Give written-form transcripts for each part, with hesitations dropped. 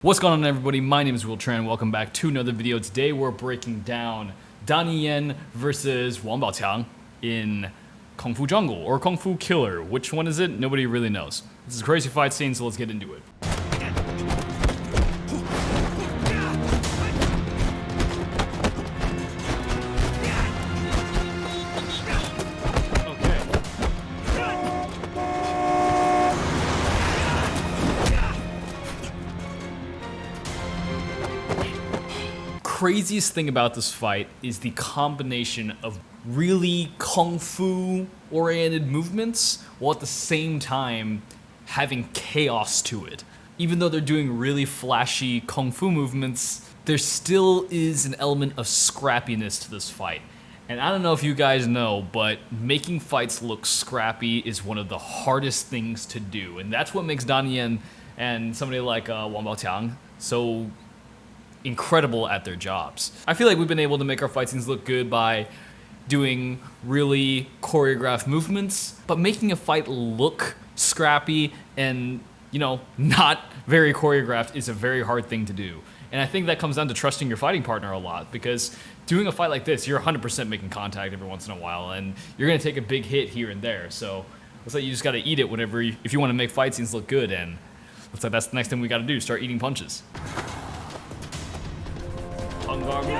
What's going on, everybody? My name is Will Tran. Welcome back to another video. Today we're breaking down Donnie Yen versus Wang Baoqiang in Kung Fu Jungle or Kung Fu Killer. Which one is it? Nobody really knows. This is a crazy fight scene, so let's get into it. Craziest thing about this fight is the combination of really kung fu oriented movements while at the same time having chaos to it. Even though they're doing really flashy kung fu movements, there still is an element of scrappiness to this fight. And I don't know if you guys know, but making fights look scrappy is one of the hardest things to do. And that's what makes Donnie Yen and somebody like Wang Baoqiang so incredible at their jobs. I feel like we've been able to make our fight scenes look good by doing really choreographed movements, but making a fight look scrappy and, not very choreographed is a very hard thing to do. And I think that comes down to trusting your fighting partner a lot, because doing a fight like this, you're 100% making contact every once in a while, and you're gonna take a big hit here and there. So looks like you just gotta eat it if you wanna make fight scenes look good, and looks like that's the next thing we gotta do, start eating punches. Guard here.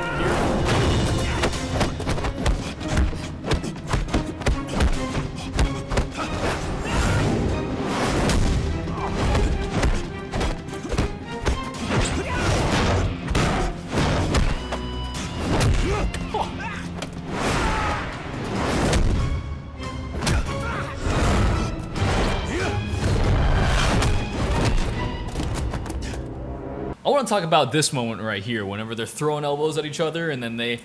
I want to talk about this moment right here, whenever they're throwing elbows at each other and then they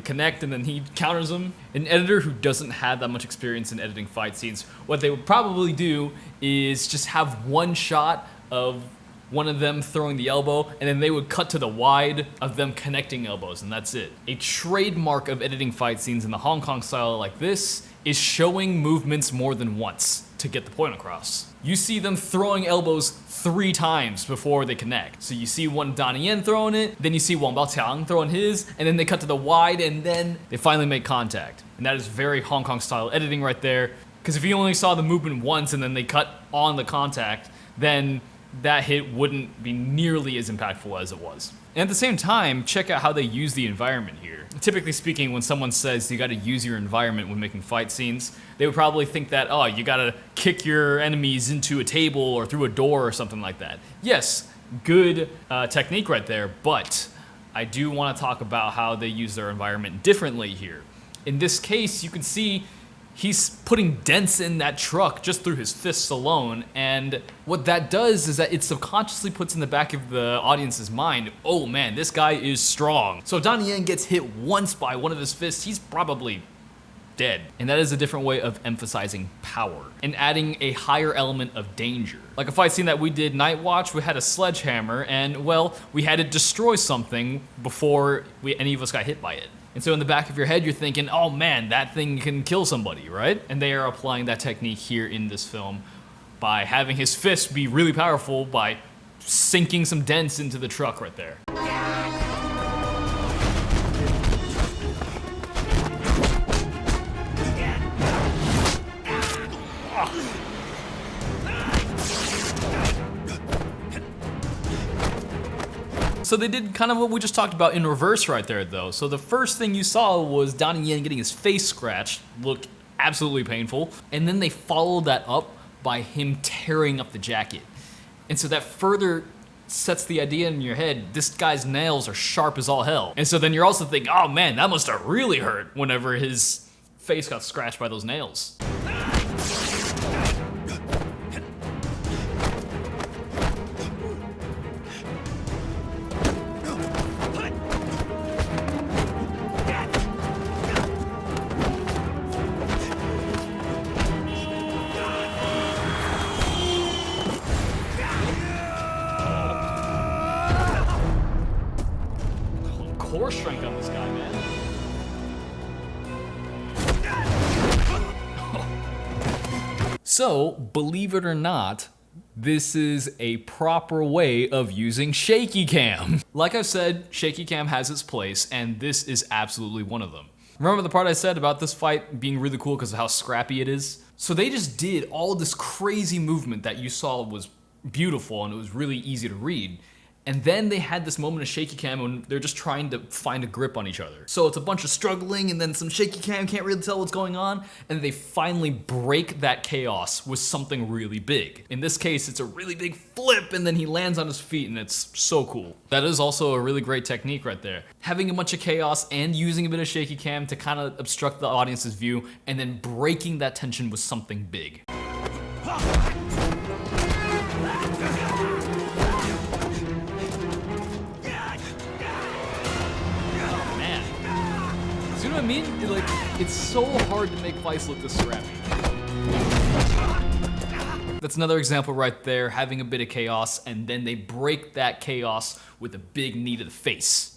connect and then he counters them. An editor who doesn't have that much experience in editing fight scenes, what they would probably do is just have one shot of one of them throwing the elbow, and then they would cut to the wide of them connecting elbows, and that's it. A trademark of editing fight scenes in the Hong Kong style like this is showing movements more than once to get the point across. You see them throwing elbows 3 times before they connect. So you see one Donnie Yen throwing it, then you see Wang Baoqiang throwing his, and then they cut to the wide, and then they finally make contact. And that is very Hong Kong style editing right there, because if you only saw the movement once and then they cut on the contact, then that hit wouldn't be nearly as impactful as it was. And at the same time, check out how they use the environment here. Typically speaking, when someone says you gotta use your environment when making fight scenes, they would probably think that, oh, you gotta kick your enemies into a table or through a door or something like that. Yes, good technique right there, but I do wanna talk about how they use their environment differently here. In this case, you can see he's putting dents in that truck just through his fists alone, and what that does is that it subconsciously puts in the back of the audience's mind, oh man, this guy is strong. So if Donnie Yen gets hit once by one of his fists, he's probably dead. And that is a different way of emphasizing power and adding a higher element of danger. Like a fight scene that we did Night Watch, we had a sledgehammer, and well, we had to destroy something before any of us got hit by it. And so in the back of your head, you're thinking, oh man, that thing can kill somebody, right? And they are applying that technique here in this film by having his fist be really powerful by sinking some dents into the truck right there. So they did kind of what we just talked about in reverse right there, though. So the first thing you saw was Donnie Yen getting his face scratched, looked absolutely painful, and then they followed that up by him tearing up the jacket. And so that further sets the idea in your head, this guy's nails are sharp as all hell. And so then you're also thinking, oh man, that must have really hurt whenever his face got scratched by those nails. Core strength on this guy, man. So, believe it or not, This is a proper way of using shaky cam. Like I said, shaky cam has its place, and this is absolutely one of them. Remember the part I said about this fight being really cool because of how scrappy it is? So they just did all this crazy movement that you saw was beautiful and it was really easy to read. And then they had this moment of shaky cam when they're just trying to find a grip on each other. So it's a bunch of struggling and then some shaky cam, can't really tell what's going on. And they finally break that chaos with something really big. In this case, it's a really big flip and then he lands on his feet and it's so cool. That is also a really great technique right there. Having a bunch of chaos and using a bit of shaky cam to kind of obstruct the audience's view and then breaking that tension with something big. You know what I mean? Like, it's so hard to make fights look this scrappy. That's another example right there, having a bit of chaos, and then they break that chaos with a big knee to the face.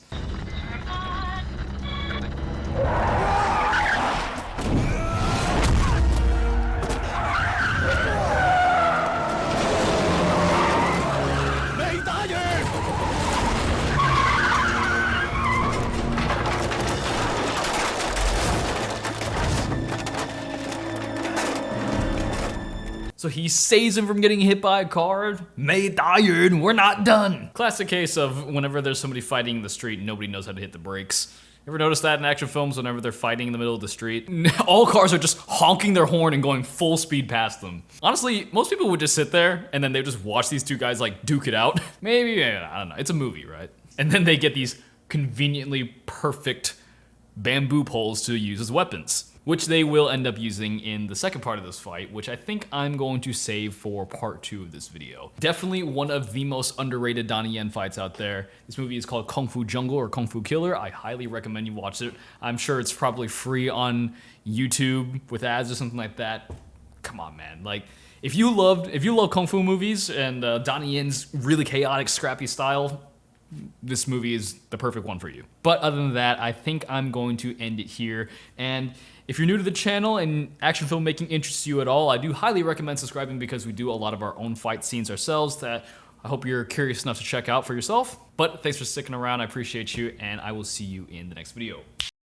So he saves him from getting hit by a car. May tired, we're not done. Classic case of whenever there's somebody fighting in the street, nobody knows how to hit the brakes. Ever notice that in action films whenever they're fighting in the middle of the street? All cars are just honking their horn and going full speed past them. Honestly, most people would just sit there and then they would just watch these two guys like duke it out. Maybe, I don't know, it's a movie, right? And then they get these conveniently perfect bamboo poles to use as weapons, which they will end up using in the second part of this fight, which I think I'm going to save for part 2 of this video. Definitely one of the most underrated Donnie Yen fights out there. This movie is called Kung Fu Jungle or Kung Fu Killer. I highly recommend you watch it. I'm sure it's probably free on YouTube with ads or something like that. Come on, man. Like, if you love Kung Fu movies and Donnie Yen's really chaotic, scrappy style, this movie is the perfect one for you. But other than that, I think I'm going to end it here. And if you're new to the channel and action filmmaking interests you at all, I do highly recommend subscribing because we do a lot of our own fight scenes ourselves that I hope you're curious enough to check out for yourself. But thanks for sticking around. I appreciate you, and I will see you in the next video.